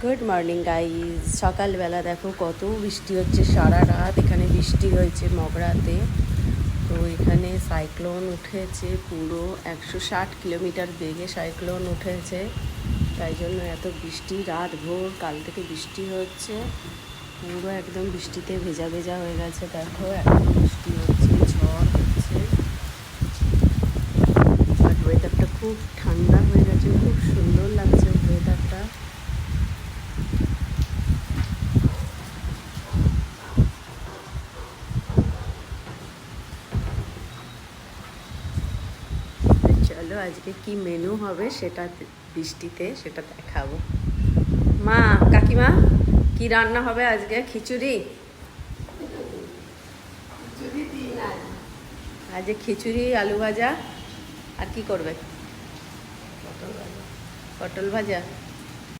Good morning guys. সকালবেলা দেখো কত বৃষ্টি হচ্ছে, সারা রাত এখানে বৃষ্টি হয়েছে মগরাতে। তো এখানে সাইক্লোন উঠেছে, পুরো 160 কিলোমিটার বেগে সাইক্লোন উঠেছে, তাই জন্য এত বৃষ্টি। রাত ভোর কাল থেকে বৃষ্টি হচ্ছে, পুরো একদম বৃষ্টিতে ভেজা ভেজা হয়ে গেছে। দেখো এখন বৃষ্টি হচ্ছে, ঝড় হচ্ছে, বাট ওয়েদারটা খুব ঠান্ডা হয়ে গেছে, খুব সুন্দর লাগছে ওয়েদারটা। চলো আজকে কি মেনু হবে সেটা বৃষ্টিতে সেটা দেখাবো। মা, কাকিমা, কি রান্না হবে আজকে? খিচুড়ি? আজকে খিচুড়ি, আলু ভাজা, আর কি করবে? পটল ভাজা।